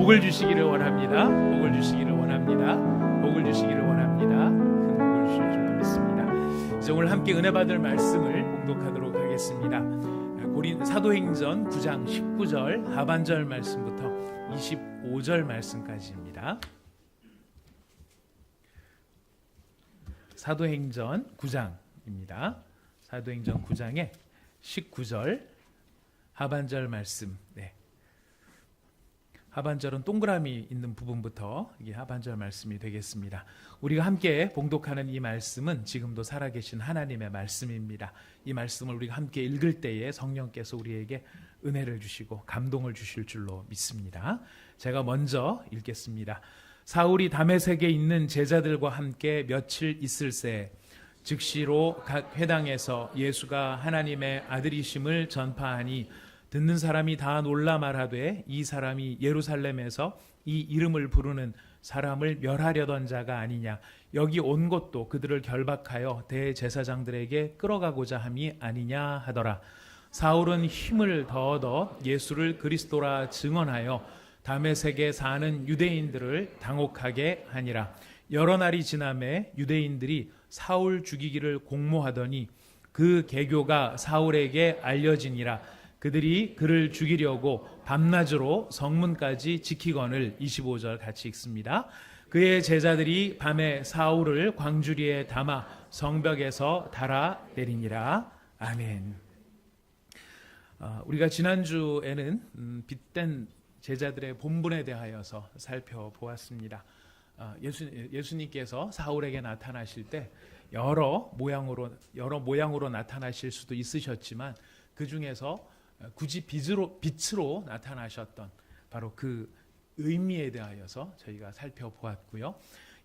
복을 주시기를 원합니다. 복을 주시기를 원합니다. 복을 주시기를 원합니다. 큰 복을 주실 줄로 믿습니다. 이제 오늘 함께 은혜 받을 말씀을 봉독하도록 하겠습니다. 사도행전 9장 19절 하반절 말씀부터 25절 말씀까지입니다. 사도행전 9장입니다. 사도행전 9장의 19절 하반절 말씀. 하반절은 동그라미 있는 부분부터 이게 하반절 말씀이 되겠습니다. 우리가 함께 봉독하는 이 말씀은 지금도 살아계신 하나님의 말씀입니다. 이 말씀을 우리가 함께 읽을 때에 성령께서 우리에게 은혜를 주시고 감동을 주실 줄로 믿습니다. 제가 먼저 읽겠습니다. 사울이 다메섹에 있는 제자들과 함께 며칠 있을새 즉시로 각 회당에서 예수가 하나님의 아들이심을 전파하니 듣는 사람이 다 놀라 말하되 이 사람이 예루살렘에서 이 이름을 부르는 사람을 멸하려던 자가 아니냐. 여기 온 것도 그들을 결박하여 대제사장들에게 끌어가고자 함이 아니냐 하더라. 사울은 힘을 더 얻어 예수를 그리스도라 증언하여 다메섹에 사는 유대인들을 당혹하게 하니라. 여러 날이 지나매 유대인들이 사울 죽이기를 공모하더니 그 계교가 사울에게 알려지니라. 그들이 그를 죽이려고 밤낮으로 성문까지 지키거늘. 25절 같이 읽습니다. 그의 제자들이 밤에 사울을 광주리에 담아 성벽에서 달아 내리니라. 아멘. 우리가 지난주에는 빛된 제자들의 본분에 대하여서 살펴보았습니다. 예수님께서 사울에게 나타나실 때 여러 모양으로 나타나실 수도 있으셨지만 그 중에서 굳이 빛으로 나타나셨던 바로 그 의미에 대하여서 저희가 살펴보았고요.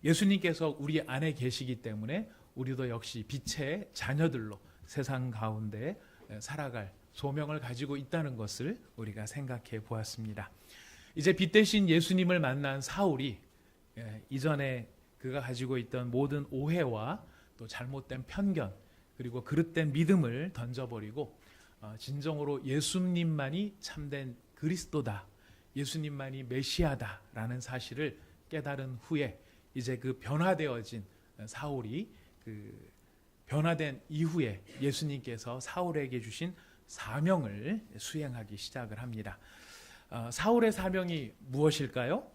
예수님께서 우리 안에 계시기 때문에 우리도 역시 빛의 자녀들로 세상 가운데 살아갈 소명을 가지고 있다는 것을 우리가 생각해 보았습니다. 이제 빛 대신 예수님을 만난 사울이 이전에 그가 가지고 있던 모든 오해와 또 잘못된 편견 그리고 그릇된 믿음을 던져버리고 진정으로 예수님만이 참된 그리스도다, 예수님만이 메시아다라는 사실을 깨달은 후에 이제 그 변화되어진 사울이 그 변화된 이후에 예수님께서 사울에게 주신 사명을 수행하기 시작을 합니다. 사울의 사명이 무엇일까요?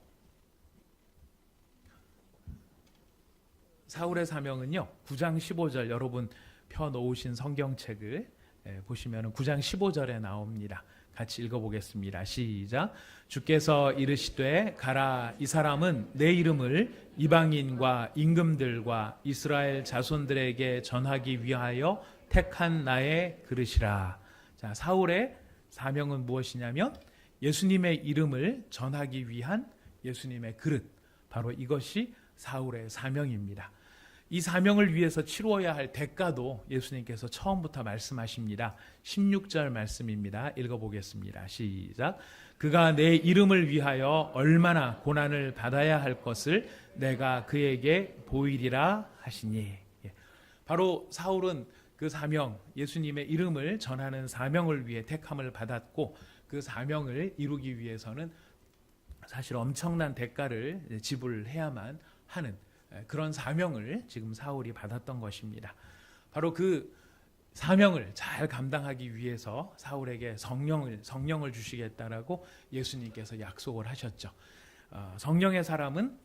사울의 사명은요, 9장 15절 여러분 펴놓으신 성경책을 보시면 9장 15절에 나옵니다. 같이 읽어보겠습니다. 시작. 주께서 이르시되 가라. 이 사람은 내 이름을 이방인과 임금들과 이스라엘 자손들에게 전하기 위하여 택한 나의 그릇이라. 자, 사울의 사명은 무엇이냐면 예수님의 이름을 전하기 위한 예수님의 그릇, 바로 이것이 사울의 사명입니다. 이 사명을 위해서 치루어야 할 대가도 예수님께서 처음부터 말씀하십니다. 16절 말씀입니다. 읽어보겠습니다. 시작. 그가 내 이름을 위하여 얼마나 고난을 받아야 할 것을 내가 그에게 보이리라 하시니. 바로 사울은 그 사명, 예수님의 이름을 전하는 사명을 위해 택함을 받았고 그 사명을 이루기 위해서는 사실 엄청난 대가를 지불해야만 하는 그런 사명을 지금 사울이 받았던 것입니다. 바로 그 사명을 잘 감당하기 위해서 사울에게 성령을 주시겠다라고 예수님께서 약속을 하셨죠. 성령의 사람은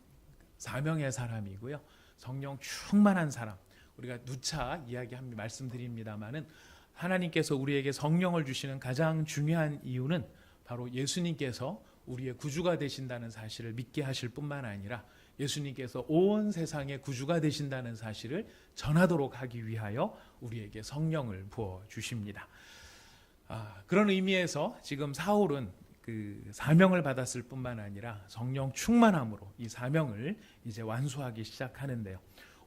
사명의 사람이고요. 성령 충만한 사람, 우리가 누차 말씀드립니다마는 하나님께서 우리에게 성령을 주시는 가장 중요한 이유는 바로 예수님께서 우리의 구주가 되신다는 사실을 믿게 하실 뿐만 아니라 예수님께서 온 세상의 구주가 되신다는 사실을 전하도록 하기 위하여 우리에게 성령을 부어 주십니다. 그런 의미에서 지금 사울은 그 사명을 받았을 뿐만 아니라 성령 충만함으로 이 사명을 이제 완수하기 시작하는데요.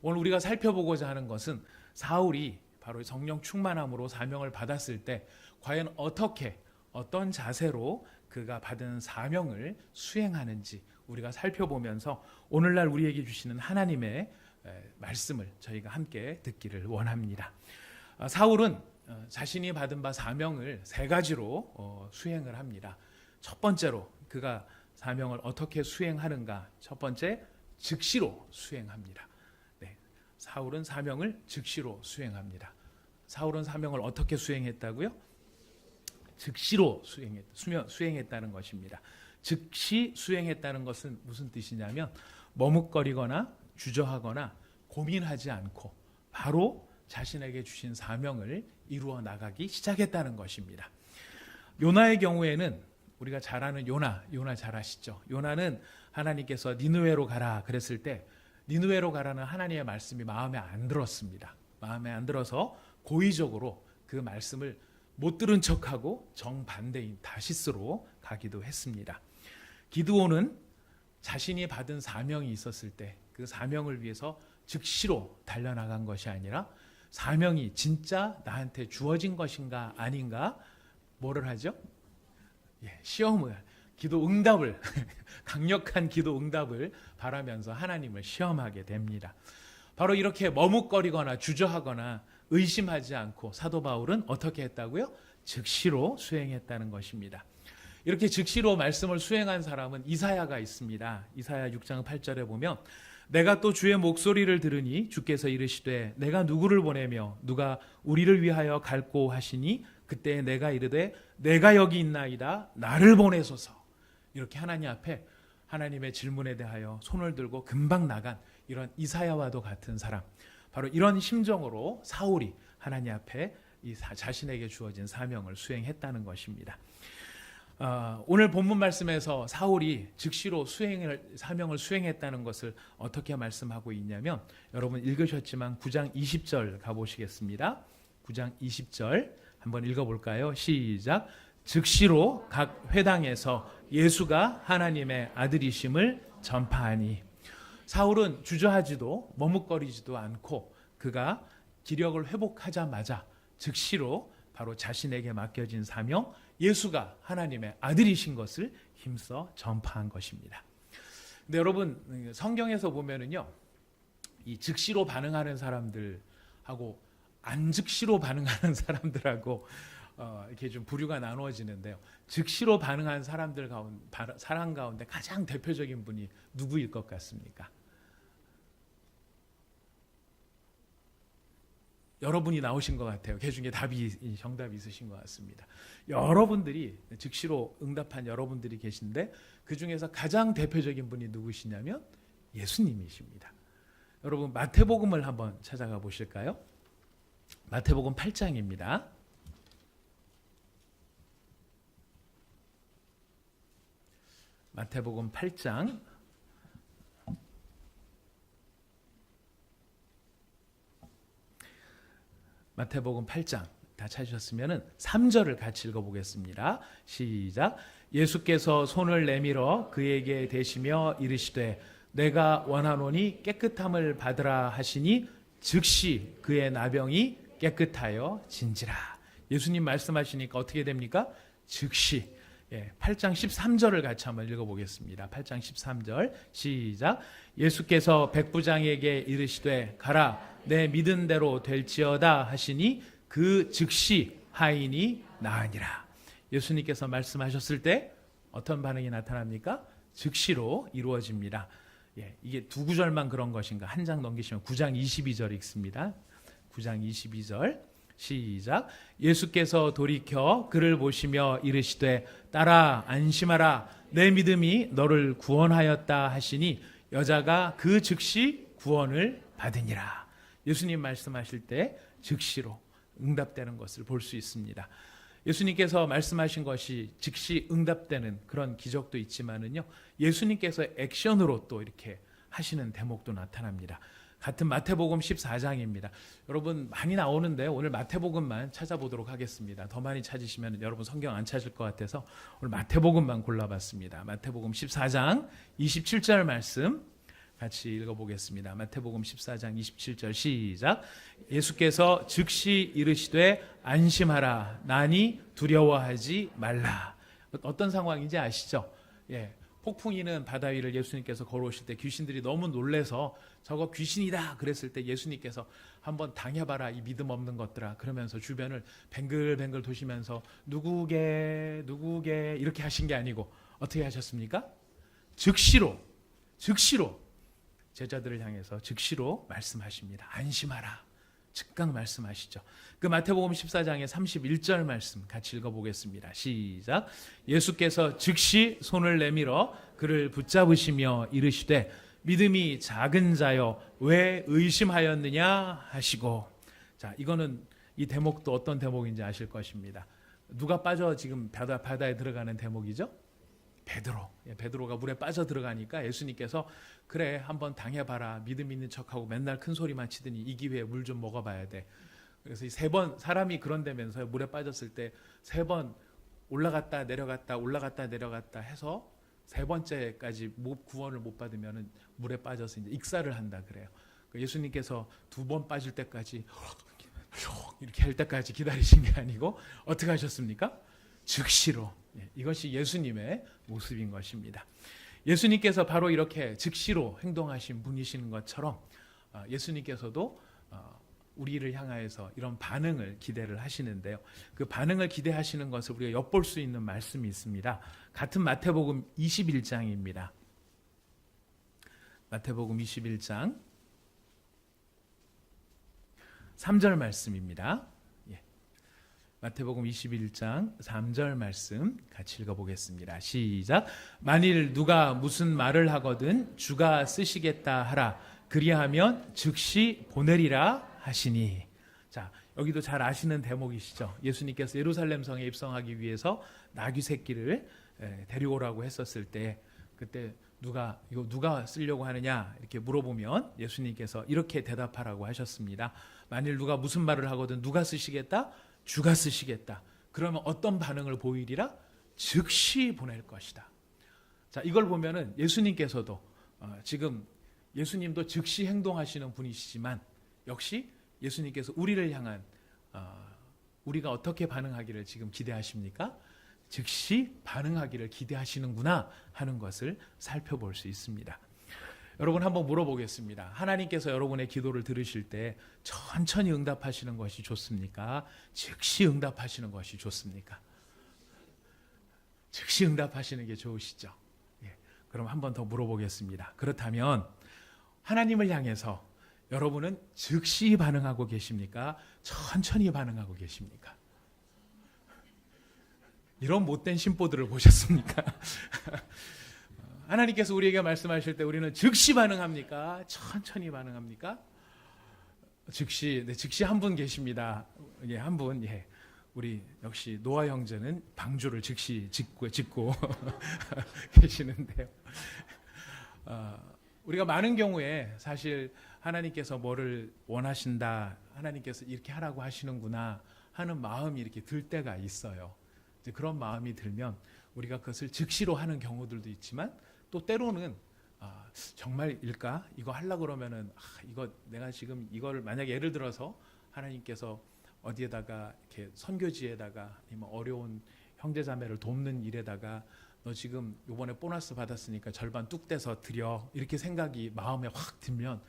오늘 우리가 살펴보고자 하는 것은 사울이 바로 성령 충만함으로 사명을 받았을 때 과연 어떤 자세로 그가 받은 사명을 수행하는지 우리가 살펴보면서 오늘날 우리에게 주시는 하나님의 말씀을 저희가 함께 듣기를 원합니다. 사울은 자신이 받은 바 사명을 세 가지로 수행을 합니다. 첫 번째로 그가 사명을 어떻게 수행하는가? 첫 번째, 즉시로 수행합니다. 네, 사울은 사명을 즉시로 수행합니다. 사울은 사명을 어떻게 수행했다고요? 즉시로 수행했다는 것입니다. 즉시 수행했다는 것은 무슨 뜻이냐면 머뭇거리거나 주저하거나 고민하지 않고 바로 자신에게 주신 사명을 이루어 나가기 시작했다는 것입니다. 요나의 경우에는 우리가 잘 아는 요나 잘 아시죠? 요나는 하나님께서 니느웨로 가라 그랬을 때 니느웨로 가라는 하나님의 말씀이 마음에 안 들었습니다. 마음에 안 들어서 고의적으로 그 말씀을 못 들은 척하고 정반대인 다시스로 가기도 했습니다. 기드온은 자신이 받은 사명이 있었을 때 그 사명을 위해서 즉시로 달려나간 것이 아니라 사명이 진짜 나한테 주어진 것인가 아닌가 뭐를 하죠? 시험을, 기도 응답을 강력한 기도 응답을 바라면서 하나님을 시험하게 됩니다. 바로 이렇게 머뭇거리거나 주저하거나 의심하지 않고 사도 바울은 어떻게 했다고요? 즉시로 수행했다는 것입니다. 이렇게 즉시로 말씀을 수행한 사람은 이사야가 있습니다. 이사야 6장 8절에 보면 내가 또 주의 목소리를 들으니 주께서 이르시되 내가 누구를 보내며 누가 우리를 위하여 갈고 하시니 그때 내가 이르되 내가 여기 있나이다 나를 보내소서. 이렇게 하나님 앞에 하나님의 질문에 대하여 손을 들고 금방 나간 이런 이사야와도 같은 사람, 바로 이런 심정으로 사울이 하나님 앞에 자신에게 주어진 사명을 수행했다는 것입니다. 오늘 본문 말씀에서 사울이 즉시로 사명을 수행했다는 것을 어떻게 말씀하고 있냐면 여러분 읽으셨지만 9장 20절 가보시겠습니다. 9장 20절 한번 읽어볼까요? 시작. 즉시로 각 회당에서 예수가 하나님의 아들이심을 전파하니. 사울은 주저하지도 머뭇거리지도 않고 그가 기력을 회복하자마자 즉시로 바로 자신에게 맡겨진 사명, 예수가 하나님의 아들이신 것을 힘써 전파한 것입니다. 근데 여러분 성경에서 보면은요, 이 즉시로 반응하는 사람들하고 안 즉시로 반응하는 사람들하고 이렇게 좀 부류가 나누어지는데요. 즉시로 반응한 사람 가운데 가장 대표적인 분이 누구일 것 같습니까? 여러분이 나오신 것 같아요. 그 중에 정답이 있으신 것 같습니다. 여러분들이 즉시로 응답한 여러분들이 계신데 그 중에서 가장 대표적인 분이 누구시냐면 예수님이십니다. 여러분 마태복음을 한번 찾아가 보실까요? 마태복음 8장입니다. 마태복음 8장 마태복음 8장 다 찾으셨으면 3절을 같이 읽어보겠습니다. 시작. 예수께서 손을 내밀어 그에게 대시며 이르시되 내가 원하노니 깨끗함을 받으라 하시니 즉시 그의 나병이 깨끗하여 진지라. 예수님 말씀하시니까 어떻게 됩니까? 즉시. 8장 13절을 같이 한번 읽어보겠습니다. 8장 13절 시작. 예수께서 백부장에게 이르시되 가라 내 믿은 대로 될지어다 하시니 그 즉시 하인이 나으니라. 예수님께서 말씀하셨을 때 어떤 반응이 나타납니까? 즉시로 이루어집니다. 이게 두 구절만 그런 것인가? 한 장 넘기시면 9장 22절 읽습니다. 9장 22절 시작. 예수께서 돌이켜 그를 보시며 이르시되 딸아 안심하라 내 믿음이 너를 구원하였다 하시니 여자가 그 즉시 구원을 받으니라. 예수님 말씀하실 때 즉시로 응답되는 것을 볼 수 있습니다. 예수님께서 말씀하신 것이 즉시 응답되는 그런 기적도 있지만은요, 예수님께서 액션으로 또 이렇게 하시는 대목도 나타납니다. 같은 마태복음 14장입니다. 여러분 많이 나오는데 오늘 마태복음만 찾아보도록 하겠습니다. 더 많이 찾으시면 여러분 성경 안 찾을 것 같아서 오늘 마태복음만 골라봤습니다. 마태복음 14장 27절 말씀 같이 읽어보겠습니다. 마태복음 14장 27절 시작. 예수께서 즉시 이르시되 안심하라 나니 두려워하지 말라. 어떤 상황인지 아시죠? 폭풍이는 바다 위를 예수님께서 걸어오실 때 귀신들이 너무 놀래서 저거 귀신이다 그랬을 때 예수님께서 한번 당해봐라 이 믿음 없는 것들아 그러면서 주변을 뱅글뱅글 도시면서 누구게 이렇게 하신 게 아니고 어떻게 하셨습니까? 즉시로 제자들을 향해서 즉시로 말씀하십니다. 안심하라. 즉각 말씀하시죠. 그 마태복음 14장의 31절 말씀 같이 읽어보겠습니다. 시작. 예수께서 즉시 손을 내밀어 그를 붙잡으시며 이르시되 믿음이 작은 자여 왜 의심하였느냐 하시고. 자, 이거는 이 대목도 어떤 대목인지 아실 것입니다. 누가 빠져 지금 바다에 들어가는 대목이죠? 베드로가 물에 빠져 들어가니까 예수님께서 그래 한번 당해봐라, 믿음 있는 척하고 맨날 큰 소리만 치더니 이 기회에 물 좀 먹어봐야 돼. 그래서 이 3번 사람이 그런다면서요. 물에 빠졌을 때 3번 올라갔다 내려갔다 해서 3번째까지 구원을 못 받으면 물에 빠져서 이제 익사를 한다 그래요. 예수님께서 2번 빠질 때까지 이렇게 할 때까지 기다리신 게 아니고 어떻게 하셨습니까? 즉시로. 이것이 예수님의 모습인 것입니다. 예수님께서 바로 이렇게 즉시로 행동하신 분이신 것처럼 예수님께서도 우리를 향하여서 이런 반응을 기대를 하시는데요. 그 반응을 기대하시는 것을 우리가 엿볼 수 있는 말씀이 있습니다. 같은 마태복음 21장입니다. 마태복음 21장 3절 말씀입니다. 마태복음 21장 3절 말씀 같이 읽어보겠습니다. 시작. 만일 누가 무슨 말을 하거든 주가 쓰시겠다 하라. 그리하면 즉시 보내리라 하시니. 자, 여기도 잘 아시는 대목이시죠. 예수님께서 예루살렘 성에 입성하기 위해서 나귀 새끼를 데려오라고 했었을 때 그때 이거 누가 쓰려고 하느냐 이렇게 물어보면 예수님께서 이렇게 대답하라고 하셨습니다. 만일 누가 무슨 말을 하거든 누가 쓰시겠다? 주가 쓰시겠다. 그러면 어떤 반응을 보이리라? 즉시 보낼 것이다. 자, 이걸 보면은 예수님께서도 지금 예수님도 즉시 행동하시는 분이시지만 역시 예수님께서 우리를 향한 우리가 어떻게 반응하기를 지금 기대하십니까? 즉시 반응하기를 기대하시는구나 하는 것을 살펴볼 수 있습니다. 여러분 한번 물어보겠습니다. 하나님께서 여러분의 기도를 들으실 때 천천히 응답하시는 것이 좋습니까? 즉시 응답하시는 것이 좋습니까? 즉시 응답하시는 게 좋으시죠? 그럼 한번 더 물어보겠습니다. 그렇다면 하나님을 향해서 여러분은 즉시 반응하고 계십니까? 천천히 반응하고 계십니까? 이런 못된 심보들을 보셨습니까? 하나님께서 우리에게 말씀하실 때 우리는 즉시 반응합니까? 천천히 반응합니까? 즉시 한 분 계십니다. 한 분, 우리 역시 노아 형제는 방주를 즉시 짓고 계시는데요. 우리가 많은 경우에 사실 하나님께서 뭐를 원하신다, 하나님께서 이렇게 하라고 하시는구나 하는 마음이 이렇게 들 때가 있어요. 이제 그런 마음이 들면 우리가 그것을 즉시로 하는 경우들도 있지만 또 때로는 정말일까? 이거 하려고 그러면은 이거 내가 지금 이걸 만약에 예를 들어서 하나님께서 어디에다가 이렇게 선교지에다가 아니면 어려운 형제자매를 돕는 일에다가 너 지금 이번에 보너스 받았으니까 절반 뚝 떼서 드려 이렇게 생각이 마음에 확 들면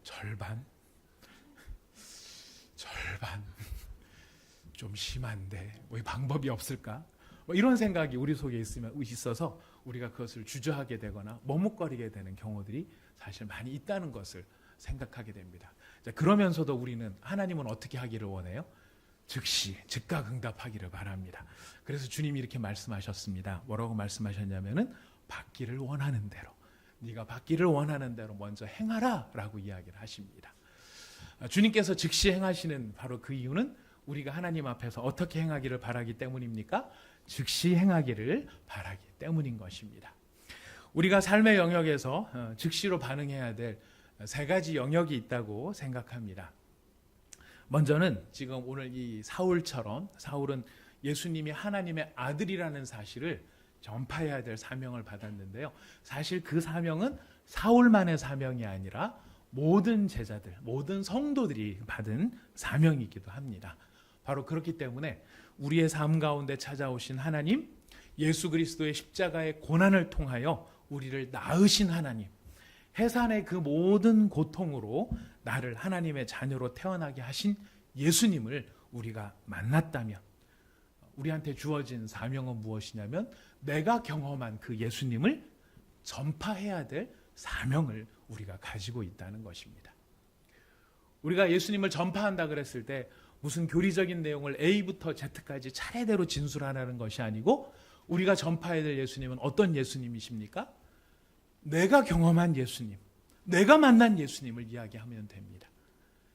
절반 좀 심한데 뭐 방법이 없을까? 뭐 이런 생각이 우리 속에 있어서 우리가 그것을 주저하게 되거나 머뭇거리게 되는 경우들이 사실 많이 있다는 것을 생각하게 됩니다. 그러면서도 우리는 하나님은 어떻게 하기를 원해요? 즉각 응답하기를 바랍니다. 그래서 주님이 이렇게 말씀하셨습니다. 뭐라고 말씀하셨냐면은 받기를 원하는 대로, 네가 받기를 원하는 대로 먼저 행하라 라고 이야기를 하십니다. 주님께서 즉시 행하시는 바로 그 이유는 우리가 하나님 앞에서 어떻게 행하기를 바라기 때문입니까? 즉시 행하기를 바라기 때문인 것입니다. 우리가 삶의 영역에서 즉시로 반응해야 될 3가지 영역이 있다고 생각합니다. 먼저는 지금 오늘 이 사울처럼 사울은 예수님이 하나님의 아들이라는 사실을 전파해야 될 사명을 받았는데요. 사실 그 사명은 사울만의 사명이 아니라 모든 제자들, 모든 성도들이 받은 사명이기도 합니다. 바로 그렇기 때문에 우리의 삶 가운데 찾아오신 하나님, 예수 그리스도의 십자가의 고난을 통하여 우리를 낳으신 하나님, 해산의 그 모든 고통으로 나를 하나님의 자녀로 태어나게 하신 예수님을 우리가 만났다면 우리한테 주어진 사명은 무엇이냐면 내가 경험한 그 예수님을 전파해야 될 사명을 우리가 가지고 있다는 것입니다. 우리가 예수님을 전파한다 그랬을 때 무슨 교리적인 내용을 A부터 Z까지 차례대로 진술하라는 것이 아니고 우리가 전파해야 될 예수님은 어떤 예수님이십니까? 내가 경험한 예수님, 내가 만난 예수님을 이야기하면 됩니다.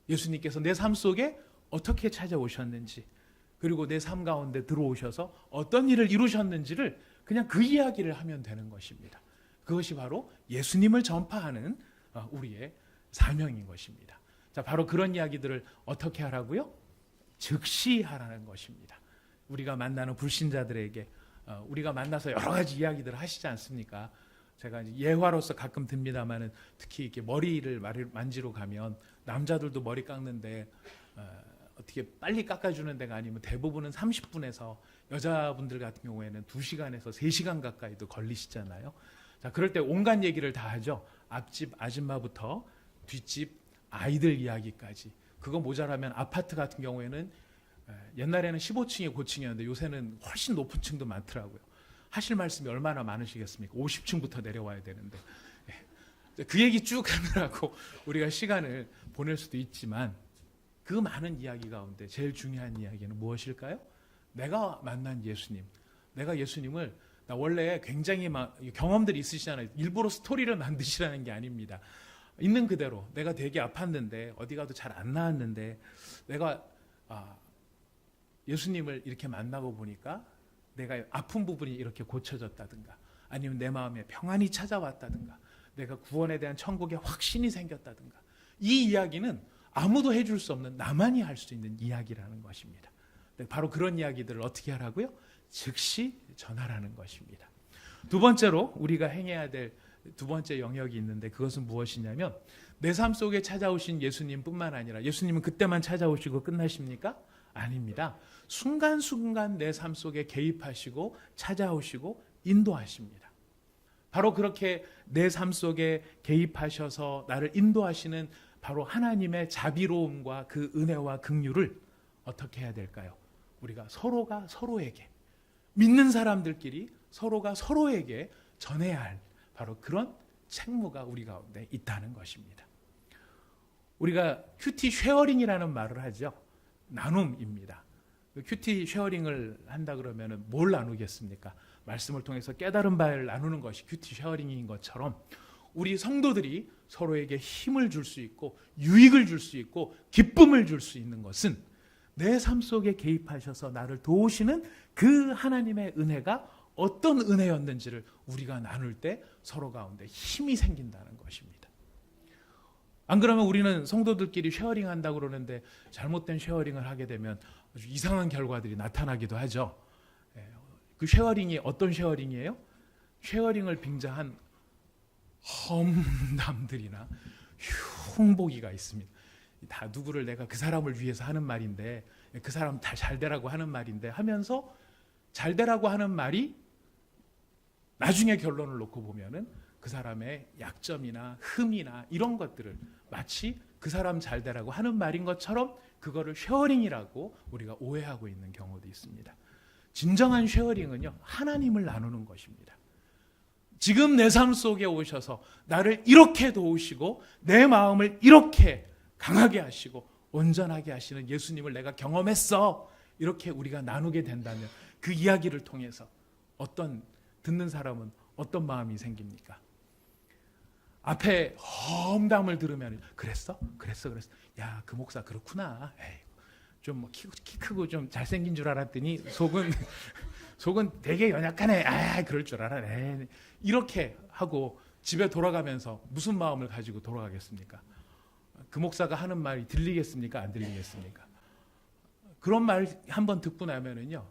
예수님께서 내 삶 속에 어떻게 찾아오셨는지, 그리고 내 삶 가운데 들어오셔서 어떤 일을 이루셨는지를 그냥 그 이야기를 하면 되는 것입니다. 그것이 바로 예수님을 전파하는 우리의 사명인 것입니다. 자, 바로 그런 이야기들을 어떻게 하라고요? 즉시 하라는 것입니다. 우리가 만나는 불신자들에게 우리가 만나서 여러 가지 이야기들을 하시지 않습니까? 제가 이제 예화로서 가끔 듭니다만은 특히 이렇게 머리를 만지러 가면 남자들도 머리 깎는데 어떻게 빨리 깎아주는 데가 아니면 대부분은 30분에서 여자분들 같은 경우에는 2시간에서 3시간 가까이도 걸리시잖아요. 자, 그럴 때 온갖 얘기를 다 하죠. 앞집 아줌마부터 뒷집 아이들 이야기까지. 그거 모자라면 아파트 같은 경우에는 옛날에는 15층이 고층이었는데 요새는 훨씬 높은 층도 많더라고요. 하실 말씀이 얼마나 많으시겠습니까? 50층부터 내려와야 되는데. 그 얘기 쭉 하느라고 우리가 시간을 보낼 수도 있지만 그 많은 이야기 가운데 제일 중요한 이야기는 무엇일까요? 내가 만난 예수님. 내가 예수님을 나 원래 굉장히 경험들이 있으시잖아요. 일부러 스토리를 만드시라는 게 아닙니다. 있는 그대로 내가 되게 아팠는데 어디 가도 잘 안 나았는데 내가 예수님을 이렇게 만나고 보니까 내가 아픈 부분이 이렇게 고쳐졌다든가 아니면 내 마음에 평안이 찾아왔다든가 내가 구원에 대한 천국의 확신이 생겼다든가 이 이야기는 아무도 해줄 수 없는 나만이 할 수 있는 이야기라는 것입니다. 바로 그런 이야기들을 어떻게 하라고요? 즉시 전하라는 것입니다. 두 번째로 우리가 행해야 될 두 번째 영역이 있는데 그것은 무엇이냐면 내 삶 속에 찾아오신 예수님뿐만 아니라 예수님은 그때만 찾아오시고 끝나십니까? 아닙니다. 순간순간 내 삶 속에 개입하시고 찾아오시고 인도하십니다. 바로 그렇게 내 삶 속에 개입하셔서 나를 인도하시는 바로 하나님의 자비로움과 그 은혜와 긍휼을 어떻게 해야 될까요? 우리가 서로가 서로에게 믿는 사람들끼리 서로가 서로에게 전해야 할 바로 그런 책무가 우리 가운데 있다는 것입니다. 우리가 큐티 쉐어링이라는 말을 하죠. 나눔입니다. 큐티 쉐어링을 한다 그러면 뭘 나누겠습니까? 말씀을 통해서 깨달은 바를 나누는 것이 큐티 쉐어링인 것처럼 우리 성도들이 서로에게 힘을 줄 수 있고 유익을 줄 수 있고 기쁨을 줄 수 있는 것은 내 삶 속에 개입하셔서 나를 도우시는 그 하나님의 은혜가 어떤 은혜였는지를 우리가 나눌 때 서로 가운데 힘이 생긴다는 것입니다. 안 그러면 우리는 성도들끼리 쉐어링 한다고 그러는데 잘못된 쉐어링을 하게 되면 아주 이상한 결과들이 나타나기도 하죠. 그 쉐어링이 어떤 쉐어링이에요? 쉐어링을 빙자한 험담들이나 흉보기가 있습니다. 다 누구를 내가 그 사람을 위해서 하는 말인데 그 사람 다 잘 되라고 하는 말인데 하면서 잘 되라고 하는 말이 나중에 결론을 놓고 보면은 그 사람의 약점이나 흠이나 이런 것들을 마치 그 사람 잘 되라고 하는 말인 것처럼 그거를 쉐어링이라고 우리가 오해하고 있는 경우도 있습니다. 진정한 쉐어링은요, 하나님을 나누는 것입니다. 지금 내 삶 속에 오셔서 나를 이렇게 도우시고 내 마음을 이렇게 강하게 하시고 온전하게 하시는 예수님을 내가 경험했어. 이렇게 우리가 나누게 된다면 그 이야기를 통해서 듣는 사람은 어떤 마음이 생깁니까? 앞에 험담을 들으면 그랬어? 야, 그 목사 그렇구나. 좀 키 크고 좀 잘생긴 줄 알았더니 속은 되게 연약하네. 그럴 줄 알았네. 이렇게 하고 집에 돌아가면서 무슨 마음을 가지고 돌아가겠습니까? 그 목사가 하는 말이 들리겠습니까? 안 들리겠습니까? 그런 말 한번 듣고 나면은요,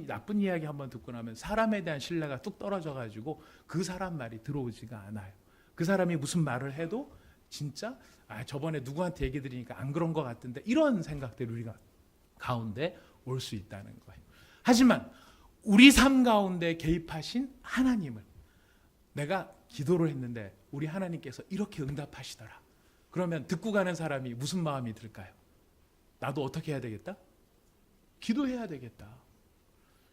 나쁜 이야기 한번 듣고 나면 사람에 대한 신뢰가 뚝 떨어져 가지고 그 사람 말이 들어오지가 않아요. 그 사람이 무슨 말을 해도 진짜 저번에 누구한테 얘기 드리니까 안 그런 것 같은데 이런 생각들이 우리가 가운데 올 수 있다는 거예요. 하지만 우리 삶 가운데 개입하신 하나님을 내가 기도를 했는데 우리 하나님께서 이렇게 응답하시더라. 그러면 듣고 가는 사람이 무슨 마음이 들까요? 나도 어떻게 해야 되겠다? 기도해야 되겠다.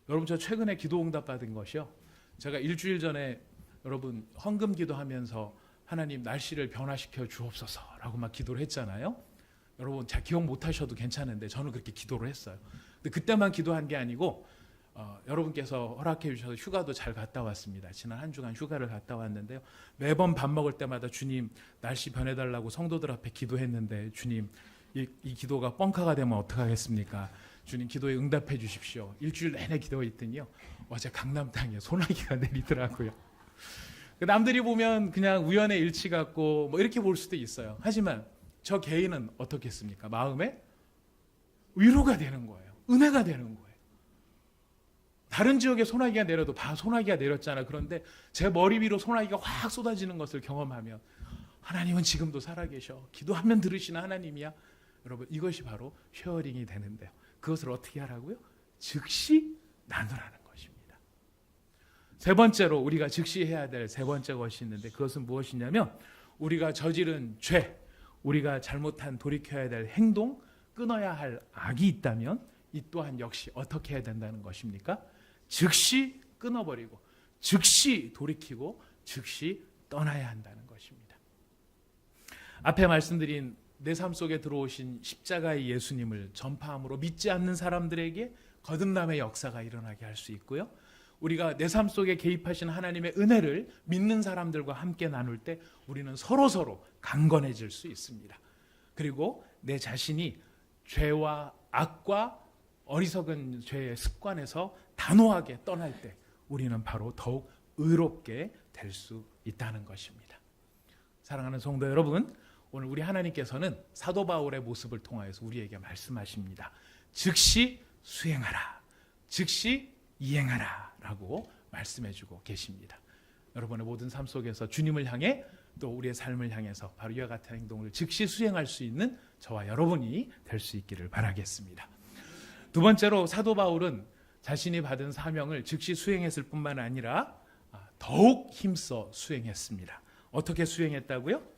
여러분, 저 최근에 기도 응답 받은 것이요. 제가 일주일 전에 여러분 헌금 기도하면서 하나님 날씨를 변화시켜 주옵소서라고 막 기도를 했잖아요. 여러분 잘 기억 못 하셔도 괜찮은데 저는 그렇게 기도를 했어요. 근데 그때만 기도한 게 아니고 여러분께서 허락해 주셔서 휴가도 잘 갔다 왔습니다. 지난 한 주간 휴가를 갔다 왔는데요. 매번 밥 먹을 때마다 주님 날씨 변해달라고 성도들 앞에 기도했는데 주님 이 기도가 뻥카가 되면 어떡하겠습니까? 주님 기도에 응답해 주십시오. 일주일 내내 기도했더니요. 어제 강남 땅에 소나기가 내리더라고요. 남들이 보면 그냥 우연의 일치 같고 뭐 이렇게 볼 수도 있어요. 하지만 저 개인은 어떻겠습니까? 마음에 위로가 되는 거예요. 은혜가 되는 거예요. 다른 지역에 소나기가 내려도 소나기가 내렸잖아. 그런데 제 머리 위로 소나기가 확 쏟아지는 것을 경험하면 하나님은 지금도 살아계셔. 기도하면 들으시는 하나님이야. 여러분 이것이 바로 쉐어링이 되는데요. 그것을 어떻게 하라고요? 즉시 나누라는 것입니다. 세 번째로 우리가 즉시 해야 될 세 번째 것이 있는데 그것은 무엇이냐면 우리가 저지른 죄, 우리가 잘못한 돌이켜야 될 행동, 끊어야 할 악이 있다면 이 또한 역시 어떻게 해야 된다는 것입니까? 즉시 끊어버리고 즉시 돌이키고 즉시 떠나야 한다는 것입니다. 앞에 말씀드린 내 삶 속에 들어오신 십자가의 예수님을 전파함으로 믿지 않는 사람들에게 거듭남의 역사가 일어나게 할 수 있고요. 우리가 내 삶 속에 개입하신 하나님의 은혜를 믿는 사람들과 함께 나눌 때 우리는 서로 강건해질 수 있습니다. 그리고 내 자신이 죄와 악과 어리석은 죄의 습관에서 단호하게 떠날 때 우리는 바로 더욱 의롭게 될 수 있다는 것입니다. 사랑하는 성도 여러분, 오늘 우리 하나님께서는 사도 바울의 모습을 통하여서 우리에게 말씀하십니다. 즉시 수행하라, 즉시 이행하라 라고 말씀해주고 계십니다. 여러분의 모든 삶 속에서 주님을 향해 또 우리의 삶을 향해서 바로 이와 같은 행동을 즉시 수행할 수 있는 저와 여러분이 될 수 있기를 바라겠습니다. 두 번째로 사도 바울은 자신이 받은 사명을 즉시 수행했을 뿐만 아니라 더욱 힘써 수행했습니다. 어떻게 수행했다고요?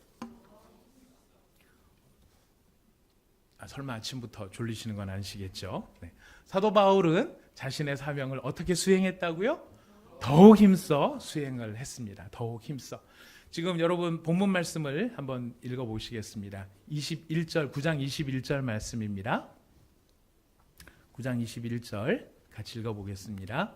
설마 아침부터 졸리시는 건 아니시겠죠? 네. 사도 바울은 자신의 사명을 어떻게 수행했다고요? 더욱 힘써 수행을 했습니다. 더욱 힘써. 지금 여러분 본문 말씀을 한번 읽어보시겠습니다. 9장 21절 말씀입니다. 9장 21절 같이 읽어보겠습니다.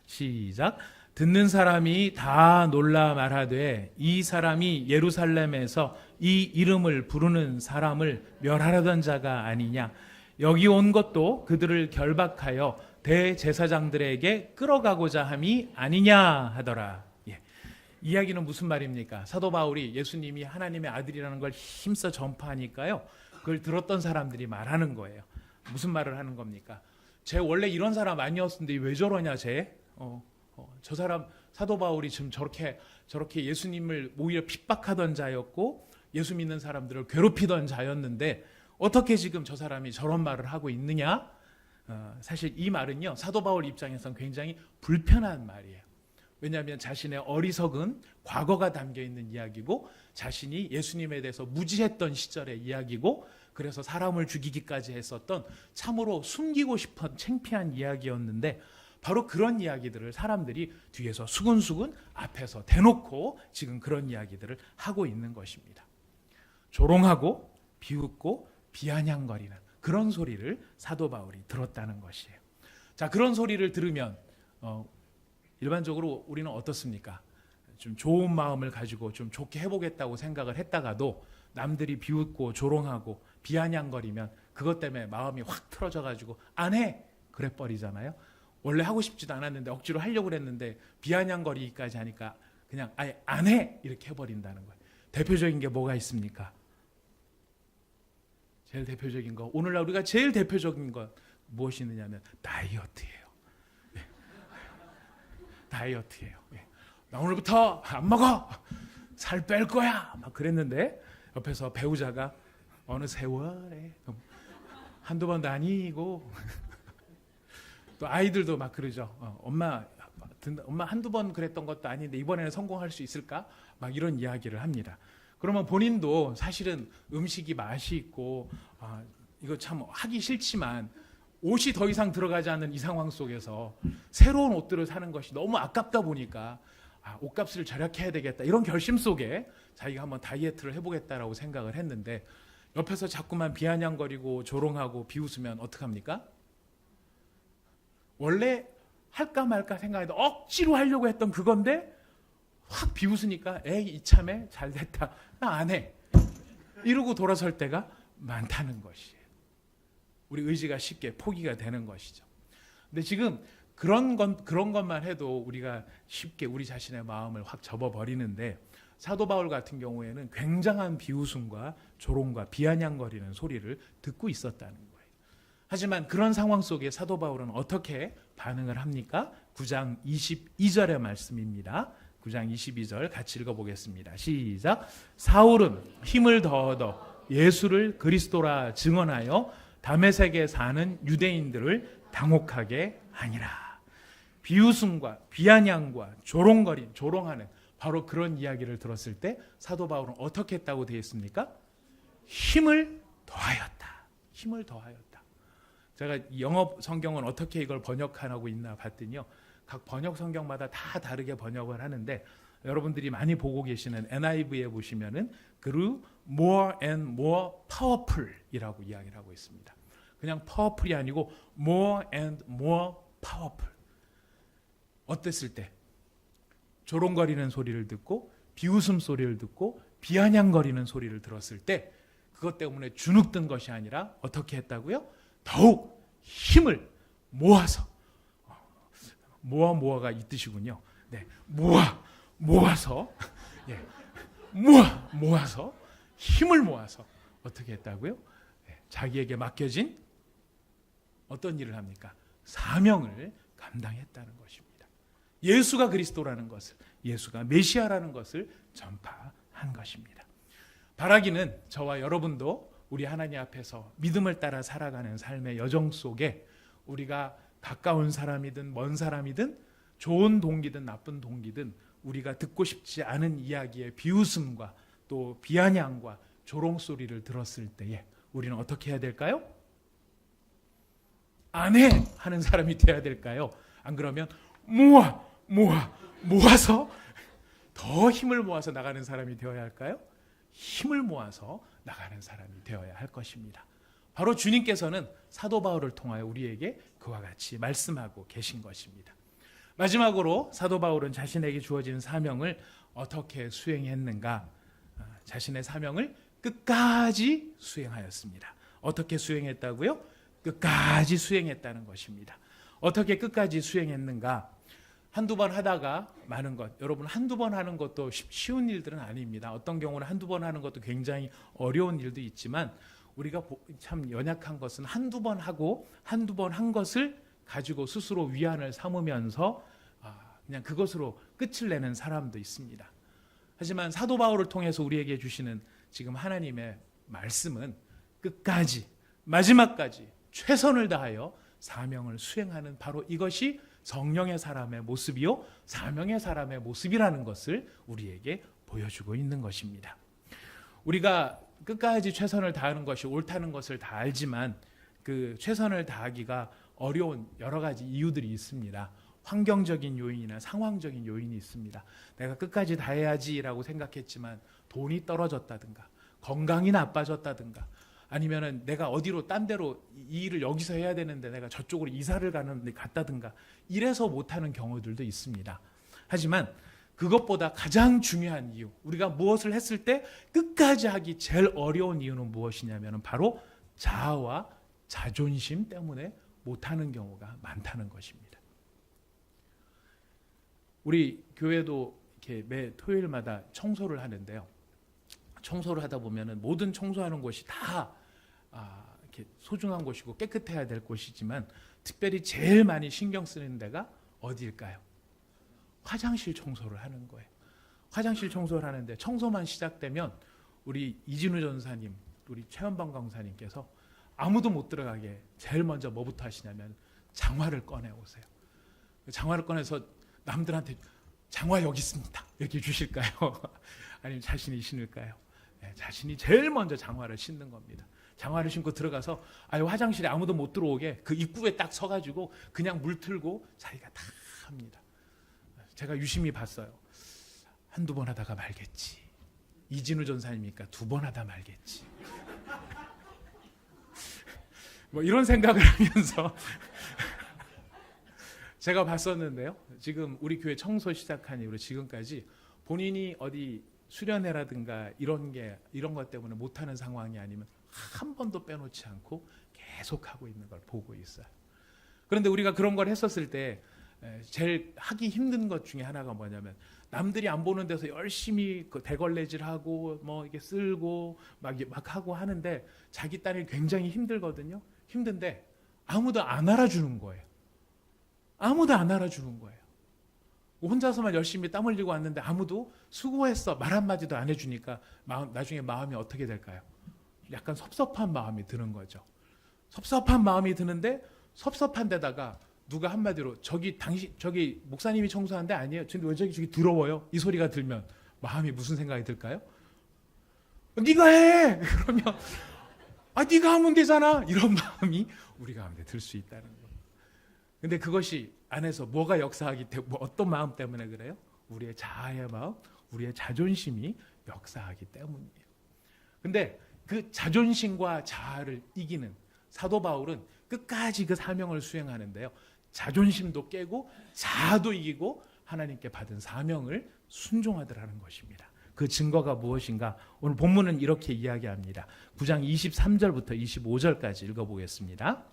시작. 듣는 사람이 다 놀라 말하되 이 사람이 예루살렘에서 이 이름을 부르는 사람을 멸하려던 자가 아니냐. 여기 온 것도 그들을 결박하여 대제사장들에게 끌어가고자 함이 아니냐 하더라. 예. 이야기는 무슨 말입니까? 사도 바울이 예수님이 하나님의 아들이라는 걸 힘써 전파하니까요. 그걸 들었던 사람들이 말하는 거예요. 무슨 말을 하는 겁니까? 쟤 원래 이런 사람 아니었는데 왜 저러냐 쟤? 저 사람 사도 바울이 지금 저렇게 예수님을 오히려 핍박하던 자였고 예수 믿는 사람들을 괴롭히던 자였는데 어떻게 지금 저 사람이 저런 말을 하고 있느냐? 사실 이 말은요 사도 바울 입장에서는 굉장히 불편한 말이에요. 왜냐하면 자신의 어리석은 과거가 담겨 있는 이야기고 자신이 예수님에 대해서 무지했던 시절의 이야기고 그래서 사람을 죽이기까지 했었던 참으로 숨기고 싶은 창피한 이야기였는데 바로 그런 이야기들을 사람들이 뒤에서 수근수근 앞에서 대놓고 지금 그런 이야기들을 하고 있는 것입니다. 조롱하고 비웃고 비아냥거리는 그런 소리를 사도 바울이 들었다는 것이에요. 자, 그런 소리를 들으면 일반적으로 우리는 어떻습니까? 좀 좋은 마음을 가지고 좀 좋게 해보겠다고 생각을 했다가도 남들이 비웃고 조롱하고 비아냥거리면 그것 때문에 마음이 확 틀어져가지고 안 해! 그래 버리잖아요. 원래 하고 싶지도 않았는데 억지로 하려고 그랬는데 비아냥거리기까지 하니까 그냥 아예 안 해! 이렇게 해버린다는 거예요. 대표적인 게 뭐가 있습니까? 제일 대표적인 거, 오늘날 우리가 제일 대표적인 건 무엇이 있느냐면 다이어트예요. 네. 다이어트예요. 네. 나 오늘부터 안 먹어! 살 뺄 거야! 막 그랬는데 옆에서 배우자가 어느 세월에 한두 번도 아니고 또 아이들도 막 그러죠. 엄마 한두 번 그랬던 것도 아닌데 이번에는 성공할 수 있을까? 막 이런 이야기를 합니다. 그러면 본인도 사실은 음식이 맛이 있고 이거 참 하기 싫지만 옷이 더 이상 들어가지 않는 이 상황 속에서 새로운 옷들을 사는 것이 너무 아깝다 보니까 옷값을 절약해야 되겠다 이런 결심 속에 자기가 한번 다이어트를 해보겠다라고 생각을 했는데 옆에서 자꾸만 비아냥거리고 조롱하고 비웃으면 어떡합니까? 원래 할까 말까 생각해도 억지로 하려고 했던 그건데 확 비웃으니까 에이 이참에 잘됐다 나 안 해 이러고 돌아설 때가 많다는 것이에요. 우리 의지가 쉽게 포기가 되는 것이죠. 근데 지금 그런 것만 해도 우리가 쉽게 우리 자신의 마음을 확 접어버리는데 사도 바울 같은 경우에는 굉장한 비웃음과 조롱과 비아냥거리는 소리를 듣고 있었다는 거예요. 하지만 그런 상황 속에 사도 바울은 어떻게 반응을 합니까? 9장 22절의 말씀입니다. 9장 22절 같이 읽어보겠습니다. 시작. 사울은 힘을 더 얻어 예수를 그리스도라 증언하여 다메섹에 사는 유대인들을 당혹하게 하니라. 비웃음과 비아냥과 조롱하는 바로 그런 이야기를 들었을 때 사도 바울은 어떻게 했다고 되어 있습니까? 힘을 더하였다. 힘을 더하였다. 제가 영어 성경은 어떻게 이걸 번역하고 있나 봤더니요. 각 번역 성경마다 다 다르게 번역을 하는데 여러분들이 많이 보고 계시는 NIV에 보시면은 grew more and more powerful이라고 이야기를 하고 있습니다. 그냥 powerful이 아니고 more and more powerful. 어땠을 때? 조롱거리는 소리를 듣고 비웃음 소리를 듣고 비아냥거리는 소리를 들었을 때 그것 때문에 주눅든 것이 아니라 어떻게 했다고요? 더욱 힘을 모아서 모아가 이 뜻이군요. 네, 모아서 예, 모아서 힘을 모아서 어떻게 했다고요? 네, 자기에게 맡겨진 어떤 일을 합니까? 사명을 감당했다는 것입니다. 예수가 그리스도라는 것을, 예수가 메시아라는 것을 전파한 것입니다. 바라기는 저와 여러분도 우리 하나님 앞에서 믿음을 따라 살아가는 삶의 여정 속에 우리가 가까운 사람이든 먼 사람이든 좋은 동기든 나쁜 동기든 우리가 듣고 싶지 않은 이야기의 비웃음과 또 비아냥과 조롱 소리를 들었을 때에 우리는 어떻게 해야 될까요? 안 해! 하는 사람이 돼야 될까요? 안 그러면 모아서 더 힘을 모아서 나가는 사람이 되어야 할까요? 힘을 모아서 나가는 사람이 되어야 할 것입니다. 바로 주님께서는 사도 바울을 통하여 우리에게 그와 같이 말씀하고 계신 것입니다. 마지막으로 사도 바울은 자신에게 주어진 사명을 어떻게 수행했는가? 자신의 사명을 끝까지 수행하였습니다. 어떻게 수행했다고요? 끝까지 수행했다는 것입니다. 어떻게 끝까지 수행했는가? 한두 번 하다가 마는 것. 여러분 한두 번 하는 것도 쉬운 일들은 아닙니다. 어떤 경우는 한두 번 하는 것도 굉장히 어려운 일도 있지만 우리가 참 연약한 것은 한두 번 하고 한두 번 한 것을 가지고 스스로 위안을 삼으면서 그냥 그것으로 끝을 내는 사람도 있습니다. 하지만 사도 바울을 통해서 우리에게 주시는 지금 하나님의 말씀은 끝까지 마지막까지 최선을 다하여 사명을 수행하는 바로 이것이 성령의 사람의 모습이요 사명의 사람의 모습이라는 것을 우리에게 보여주고 있는 것입니다. 우리가 끝까지 최선을 다하는 것이 옳다는 것을 다 알지만 그 최선을 다하기가 어려운 여러 가지 이유들이 있습니다. 환경적인 요인이나 상황적인 요인이 있습니다. 내가 끝까지 다해야지라고 생각했지만 돈이 떨어졌다든가 건강이 나빠졌다든가 아니면은 내가 어디로 딴 데로 이 일을 여기서 해야 되는데 내가 저쪽으로 이사를 갔다든가 이래서 못하는 경우들도 있습니다. 하지만 그것보다 가장 중요한 이유, 우리가 무엇을 했을 때 끝까지 하기 제일 어려운 이유는 무엇이냐면 바로 자아와 자존심 때문에 못하는 경우가 많다는 것입니다. 우리 교회도 이렇게 매 토요일마다 청소를 하는데요. 청소를 하다 보면은 모든 청소하는 곳이 다 이렇게 소중한 곳이고 깨끗해야 될 곳이지만 특별히 제일 많이 신경 쓰는 데가 어디일까요? 화장실 청소를 하는 거예요. 화장실 청소를 하는데 청소만 시작되면 우리 이진우 전사님, 우리 최현방 강사님께서 아무도 못 들어가게 제일 먼저 뭐부터 하시냐면 장화를 꺼내 오세요. 장화를 꺼내서 남들한테 장화 여기 있습니다. 얘기해 주실까요? 아니면 자신이 신을까요? 네, 자신이 제일 먼저 장화를 신는 겁니다. 장화를 신고 들어가서 화장실에 아무도 못 들어오게 그 입구에 딱 서가지고 그냥 물 틀고 자기가 다 합니다. 제가 유심히 봤어요. 한두 번 하다가 말겠지. 이진우 전사님이니까 2번 하다 말겠지. 뭐 이런 생각을 하면서 제가 봤었는데요. 지금 우리 교회 청소 시작한 이후로 지금까지 본인이 어디 수련회라든가 이런 것 때문에 못하는 상황이 아니면 한 번도 빼놓지 않고 계속하고 있는 걸 보고 있어요. 그런데 우리가 그런 걸 했었을 때 제일 하기 힘든 것 중에 하나가 뭐냐면 남들이 안 보는 데서 열심히 그 대걸레질하고 뭐 이게 쓸고 막 하고 하는데 자기 딴이 굉장히 힘들거든요. 힘든데 아무도 안 알아주는 거예요. 아무도 안 알아주는 거예요. 혼자서만 열심히 땀 흘리고 왔는데 아무도 수고했어 말 한마디도 안 해주니까 나중에 마음이 어떻게 될까요? 약간 섭섭한 마음이 드는 거죠. 섭섭한 마음이 드는데 섭섭한 데다가 누가 한마디로 저기 목사님이 청소하는데 아니에요. 근데 왜 저기 더러워요? 이 소리가 들면 마음이 무슨 생각이 들까요? 네가 해! 그러면 네가 하면 되잖아! 이런 마음이 우리 가운데 들 수 있다는 거예요. 근데 그것이 안에서 뭐가 역사하기 때문에 어떤 마음 때문에 그래요? 우리의 자아의 마음, 우리의 자존심이 역사하기 때문이에요. 근데 그 자존심과 자아를 이기는 사도 바울은 끝까지 그 사명을 수행하는데요. 자존심도 깨고 자아도 이기고 하나님께 받은 사명을 순종하더라는 것입니다. 그 증거가 무엇인가? 오늘 본문은 이렇게 이야기합니다. 9장 23절부터 25절까지 읽어보겠습니다.